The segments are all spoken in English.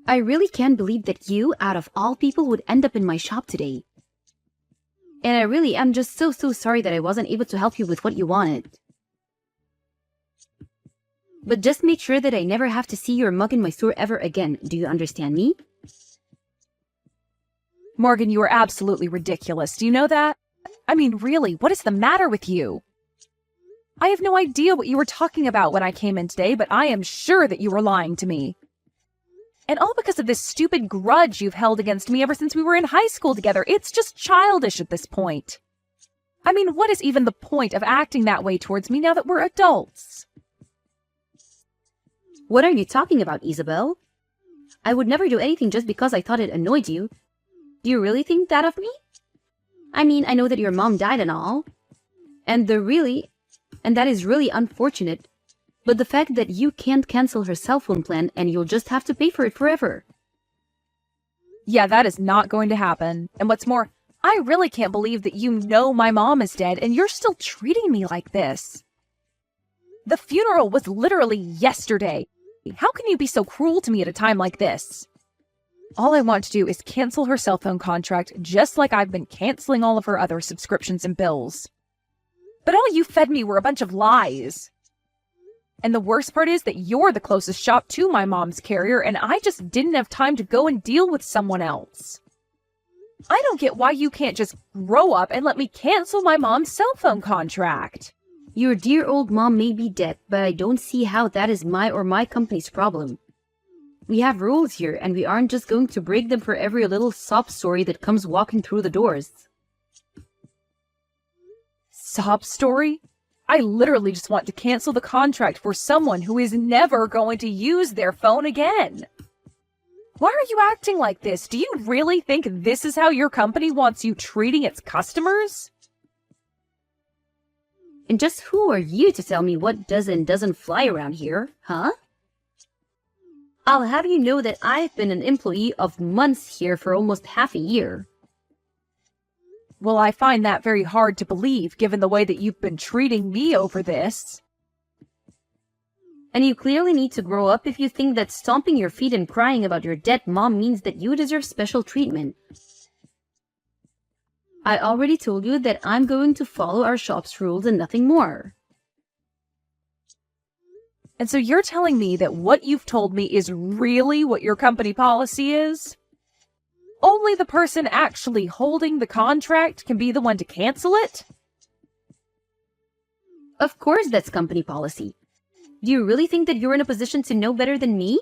I really can't believe that you, out of all people, would end up in my shop today. And I really am just so sorry that I wasn't able to help you with what you wanted. But just make sure that I never have to see your mug in my store ever again. Do you understand me? Morgan, you are absolutely ridiculous. Do you know that? I mean, really, what is the matter with you? I have no idea what you were talking about when I came in today, but I am sure that you were lying to me. And all because of this stupid grudge you've held against me ever since we were in high school together. It's just childish at this point. I mean, what is even the point of acting that way towards me now that we're adults? What are you talking about, Isabel? I would never do anything just because I thought it annoyed you. Do you really think that of me? I mean, I know that your mom died and all. And that is really unfortunate. But the fact that you can't cancel her cell phone plan and you'll just have to pay for it forever. Yeah, that is not going to happen. And what's more, I really can't believe that you know my mom is dead and you're still treating me like this. The funeral was literally yesterday. How can you be so cruel to me at a time like this? All I want to do is cancel her cell phone contract just like I've been canceling all of her other subscriptions and bills. But all you fed me were a bunch of lies. And the worst part is that you're the closest shop to my mom's carrier, and I just didn't have time to go and deal with someone else. I don't get why you can't just grow up and let me cancel my mom's cell phone contract. Your dear old mom may be dead, but I don't see how that is my or my company's problem. We have rules here, and we aren't just going to break them for every little sob story that comes walking through the doors. Sob story? I literally just want to cancel the contract for someone who is never going to use their phone again. Why are you acting like this? Do you really think this is how your company wants you treating its customers? And just who are you to tell me what does and doesn't fly around here, huh? I'll have you know that I've been an employee of months here for almost half a year. Well, I find that very hard to believe, given the way that you've been treating me over this. And you clearly need to grow up if you think that stomping your feet and crying about your dead mom means that you deserve special treatment. I already told you that I'm going to follow our shop's rules and nothing more. And so you're telling me that what you've told me is really what your company policy is? Only the person actually holding the contract can be the one to cancel it? Of course that's company policy. Do you really think that you're in a position to know better than me?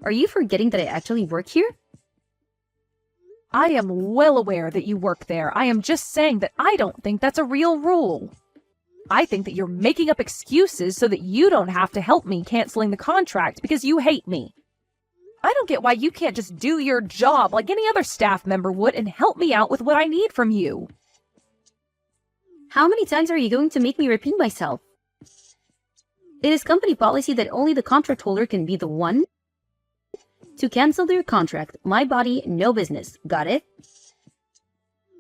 Are you forgetting that I actually work here? I am well aware that you work there. I am just saying that I don't think that's a real rule. I think that you're making up excuses so that you don't have to help me canceling the contract because you hate me. I don't get why you can't just do your job like any other staff member would and help me out with what I need from you. How many times are you going to make me repeat myself? It is company policy that only the contract holder can be the one to cancel their contract. My body, no business. Got it?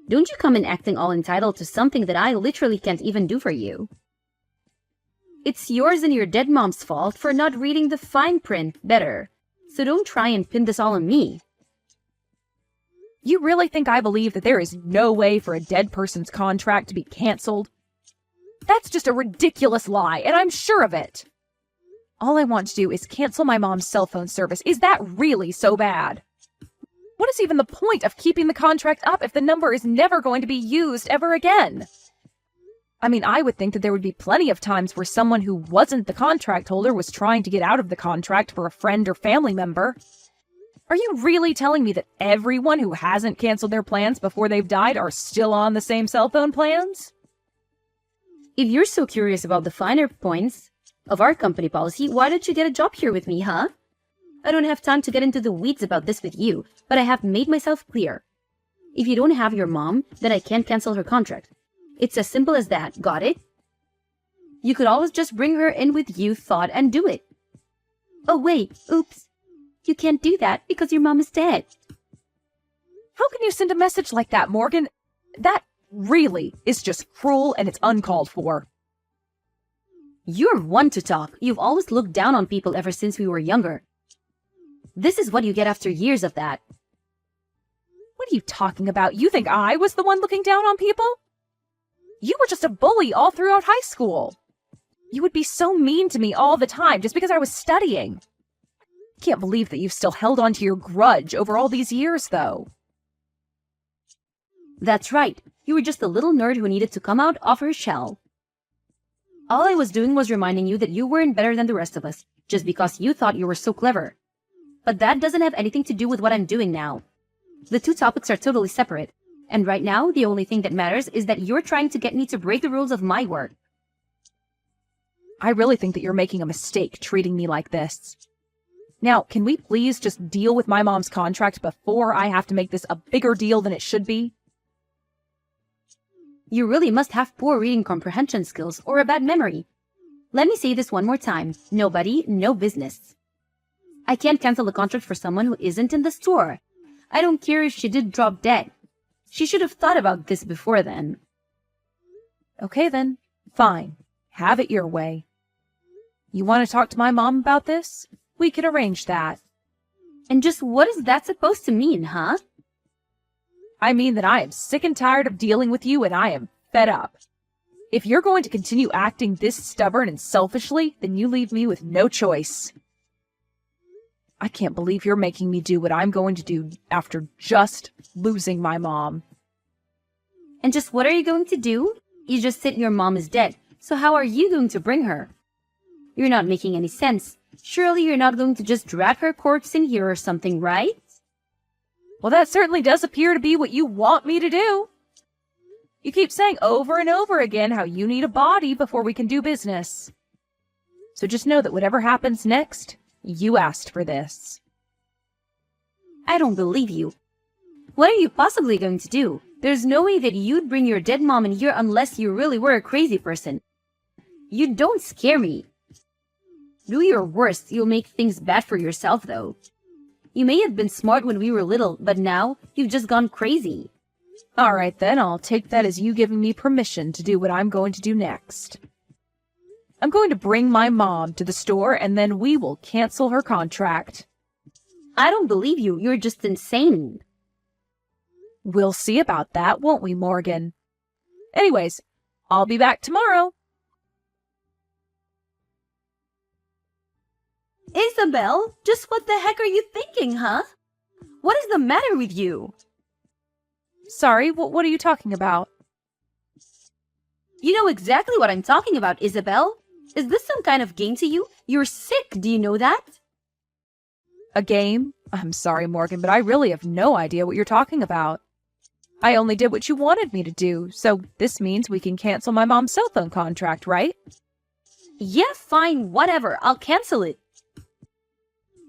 Don't you come in acting all entitled to something that I literally can't even do for you. It's yours and your dead mom's fault for not reading the fine print better. So don't try and pin this all on me. You really think I believe that there is no way for a dead person's contract to be canceled? That's just a ridiculous lie, and I'm sure of it. All I want to do is cancel my mom's cell phone service. Is that really so bad? What is even the point of keeping the contract up if the number is never going to be used ever again? I mean, I would think that there would be plenty of times where someone who wasn't the contract holder was trying to get out of the contract for a friend or family member. Are you really telling me that everyone who hasn't canceled their plans before they've died are still on the same cell phone plans? If you're so curious about the finer points of our company policy, why don't you get a job here with me, huh? I don't have time to get into the weeds about this with you, but I have made myself clear. If you don't have your mom, then I can't cancel her contract. It's as simple as that, got it? You could always just bring her in with you, thought, and do it. Oh wait, oops. You can't do that because your mom is dead. How can you send a message like that, Morgan? That really is just cruel and it's uncalled for. You're one to talk. You've always looked down on people ever since we were younger. This is what you get after years of that. What are you talking about? You think I was the one looking down on people? You were just a bully all throughout high school. You would be so mean to me all the time just because I was studying. Can't believe that you've still held on to your grudge over all these years, though. That's right. You were just a little nerd who needed to come out of her shell. All I was doing was reminding you that you weren't better than the rest of us, just because you thought you were so clever. But that doesn't have anything to do with what I'm doing now. The two topics are totally separate, and right now the only thing that matters is that you're trying to get me to break the rules of my work. I really think that you're making a mistake treating me like this. Now, can we please just deal with my mom's contract before I have to make this a bigger deal than it should be? You really must have poor reading comprehension skills or a bad memory. Let me say this one more time. Nobody, no business. I can't cancel the contract for someone who isn't in the store. I don't care if she did drop dead. She should have thought about this before then. Okay then, fine. Have it your way. You want to talk to my mom about this? We can arrange that. And just what is that supposed to mean, huh? I mean that I am sick and tired of dealing with you and I am fed up. If you're going to continue acting this stubborn and selfishly, then you leave me with no choice. I can't believe you're making me do what I'm going to do after just losing my mom. And just what are you going to do? You just said your mom is dead, so how are you going to bring her? You're not making any sense. Surely you're not going to just drag her corpse in here or something, right? Well, that certainly does appear to be what you want me to do. You keep saying over and over again how you need a body before we can do business. So just know that whatever happens next, you asked for this. I don't believe you. What are you possibly going to do? There's no way that you'd bring your dead mom in here unless you really were a crazy person. You don't scare me. Do your worst, you'll make things bad for yourself, though. You may have been smart when we were little, but now you've just gone crazy. All right, then, I'll take that as you giving me permission to do what I'm going to do next. I'm going to bring my mom to the store, and then we will cancel her contract. I don't believe you. You're just insane. We'll see about that, won't we, Morgan? Anyways, I'll be back tomorrow. Isabel, just what the heck are you thinking, huh? What is the matter with you? Sorry, what are you talking about? You know exactly what I'm talking about, Isabel. Is this some kind of game to you? You're sick, do you know that? A game? I'm sorry, Morgan, but I really have no idea what you're talking about. I only did what you wanted me to do, so this means we can cancel my mom's cell phone contract, right? Yeah, fine, whatever. I'll cancel it.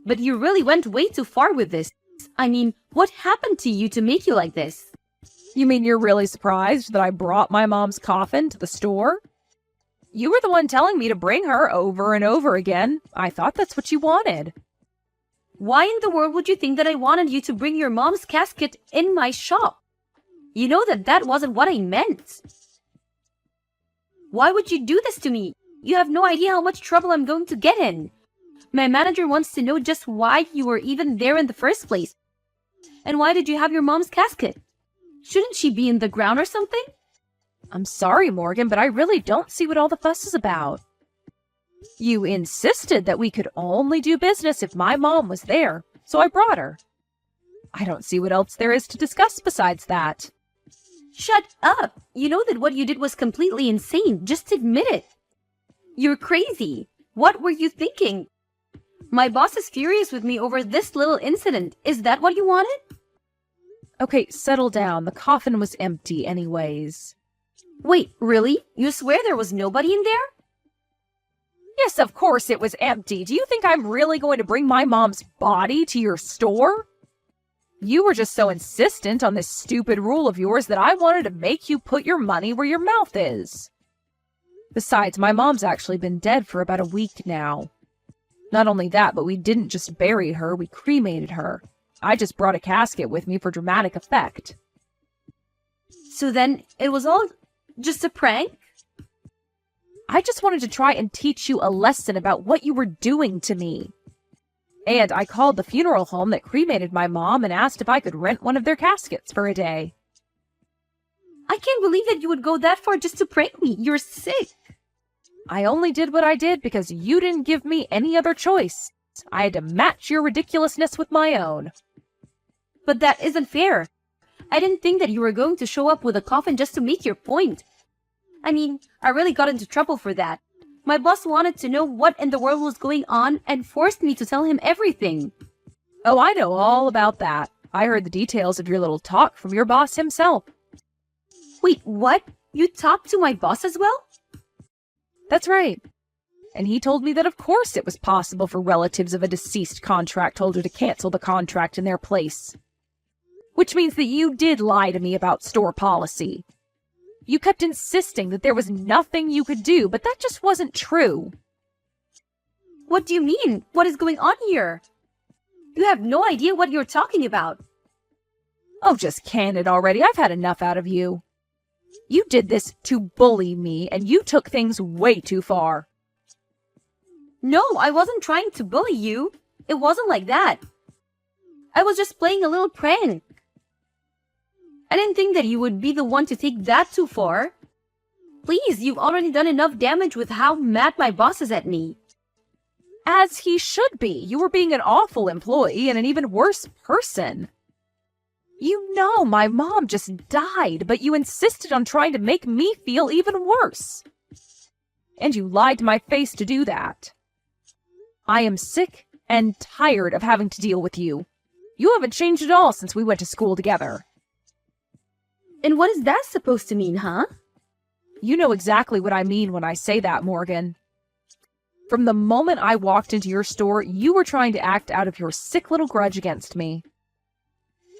But you really went way too far with this. I mean, what happened to you to make you like this? You mean you're really surprised that I brought my mom's coffin to the store? You were the one telling me to bring her over and over again. I thought that's what you wanted. Why in the world would you think that I wanted you to bring your mom's casket in my shop? You know that that wasn't what I meant. Why would you do this to me? You have no idea how much trouble I'm going to get in. My manager wants to know just why you were even there in the first place. And why did you have your mom's casket? Shouldn't she be in the ground or something? I'm sorry, Morgan, but I really don't see what all the fuss is about. You insisted that we could only do business if my mom was there, so I brought her. I don't see what else there is to discuss besides that. Shut up! You know that what you did was completely insane. Just admit it. You're crazy. What were you thinking? My boss is furious with me over this little incident. Is that what you wanted? Okay, settle down. The coffin was empty anyways. Wait, really? You swear there was nobody in there? Yes, of course it was empty. Do you think I'm really going to bring my mom's body to your store? You were just so insistent on this stupid rule of yours that I wanted to make you put your money where your mouth is. Besides, my mom's actually been dead for about a week now. Not only that, but we didn't just bury her, we cremated her. I just brought a casket with me for dramatic effect. So then, it was all just a prank? I just wanted to try and teach you a lesson about what you were doing to me. And I called the funeral home that cremated my mom and asked if I could rent one of their caskets for a day. I can't believe that you would go that far just to prank me. You're sick. I only did what I did because you didn't give me any other choice. I had to match your ridiculousness with my own. But that isn't fair. I didn't think that you were going to show up with a coffin just to make your point. I mean, I really got into trouble for that. My boss wanted to know what in the world was going on and forced me to tell him everything. Oh, I know all about that. I heard the details of your little talk from your boss himself. Wait, what? You talked to my boss as well? That's right. And he told me that of course it was possible for relatives of a deceased contract holder to cancel the contract in their place. Which means that you did lie to me about store policy. You kept insisting that there was nothing you could do, but that just wasn't true. What do you mean? What is going on here? You have no idea what you're talking about. Oh, just can it already. I've had enough out of you. You did this to bully me, and you took things way too far. No, I wasn't trying to bully you. It wasn't like that. I was just playing a little prank. I didn't think that you would be the one to take that too far. Please, you've already done enough damage with how mad my boss is at me. As he should be. You were being an awful employee and an even worse person. You know my mom just died, but you insisted on trying to make me feel even worse. And you lied to my face to do that. I am sick and tired of having to deal with you. You haven't changed at all since we went to school together. And what is that supposed to mean, huh? You know exactly what I mean when I say that, Morgan. From the moment I walked into your store, you were trying to act out of your sick little grudge against me.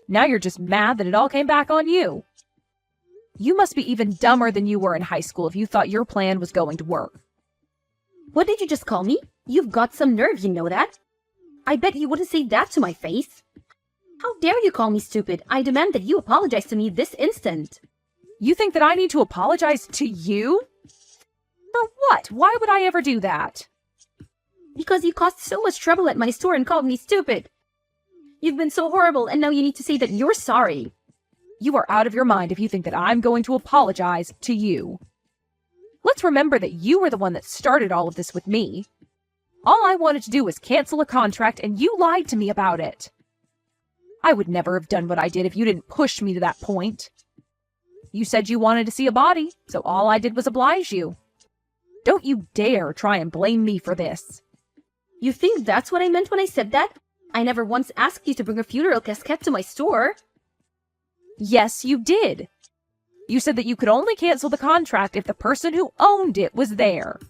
Now you're just mad that it all came back on you. You must be even dumber than you were in high school if you thought your plan was going to work. What did you just call me? You've got some nerve, you know that? I bet you wouldn't say that to my face. How dare you call me stupid? I demand that you apologize to me this instant. You think that I need to apologize to you? For what? Why would I ever do that? Because you caused so much trouble at my store and called me stupid. You've been so horrible, and now you need to say that you're sorry. You are out of your mind if you think that I'm going to apologize to you. Let's remember that you were the one that started all of this with me. All I wanted to do was cancel a contract, and you lied to me about it. I would never have done what I did if you didn't push me to that point. You said you wanted to see a body, so all I did was oblige you. Don't you dare try and blame me for this. You think that's what I meant when I said that? I never once asked you to bring a funeral casket to my store. Yes, you did. You said that you could only cancel the contract if the person who owned it was there.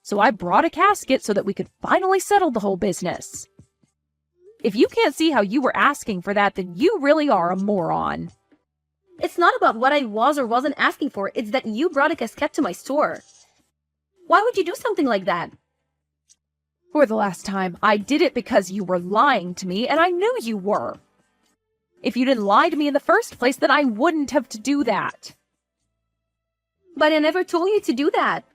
So I brought a casket so that we could finally settle the whole business. If you can't see how you were asking for that, then you really are a moron. It's not about what I was or wasn't asking for, it's that you brought a casket to my store. Why would you do something like that? For the last time, I did it because you were lying to me, and I knew you were. If you didn't lie to me in the first place, then I wouldn't have to do that. But I never told you to do that.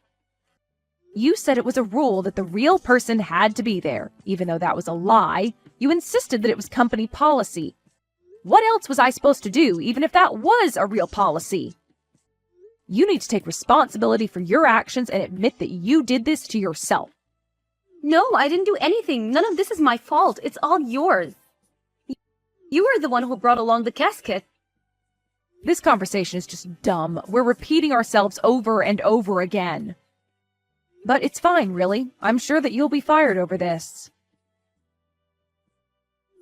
You said it was a rule that the real person had to be there. Even though that was a lie, you insisted that it was company policy. What else was I supposed to do, even if that was a real policy? You need to take responsibility for your actions and admit that you did this to yourself. No, I didn't do anything. None of this is my fault. It's all yours. You were the one who brought along the casket. This conversation is just dumb. We're repeating ourselves over and over again. But it's fine, really. I'm sure that you'll be fired over this.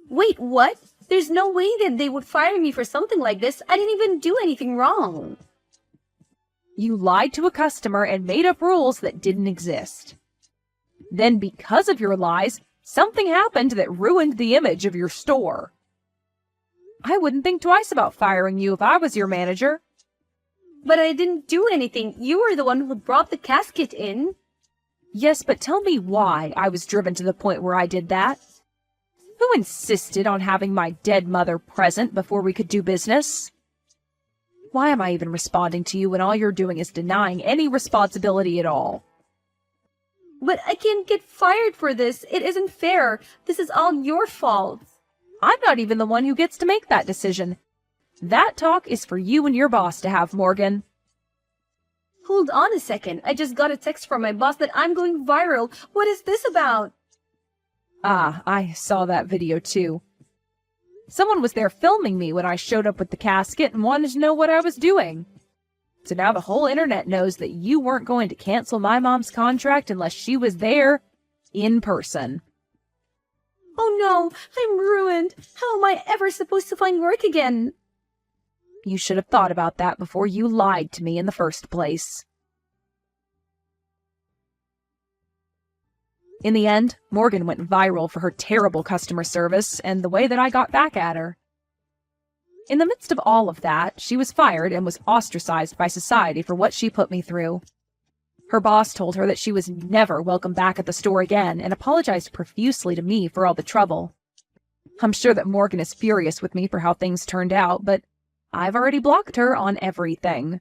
Wait, what? There's no way that they would fire me for something like this. I didn't even do anything wrong. You lied to a customer and made up rules that didn't exist. Then, because of your lies, something happened that ruined the image of your store. I wouldn't think twice about firing you if I was your manager. But I didn't do anything. You were the one who brought the casket in. Yes, but tell me why I was driven to the point where I did that. Who insisted on having my dead mother present before we could do business? Why am I even responding to you when all you're doing is denying any responsibility at all? But I can't get fired for this. It isn't fair. This is all your fault. I'm not even the one who gets to make that decision. That talk is for you and your boss to have, Morgan. Hold on a second. I just got a text from my boss that I'm going viral. What is this about? Ah, I saw that video too. Someone was there filming me when I showed up with the casket and wanted to know what I was doing. So now the whole internet knows that you weren't going to cancel my mom's contract unless she was there in person. Oh no, I'm ruined. How am I ever supposed to find work again? You should have thought about that before you lied to me in the first place. In the end, Morgan went viral for her terrible customer service and the way that I got back at her. In the midst of all of that, she was fired and was ostracized by society for what she put me through. Her boss told her that she was never welcome back at the store again and apologized profusely to me for all the trouble. I'm sure that Morgan is furious with me for how things turned out, but I've already blocked her on everything.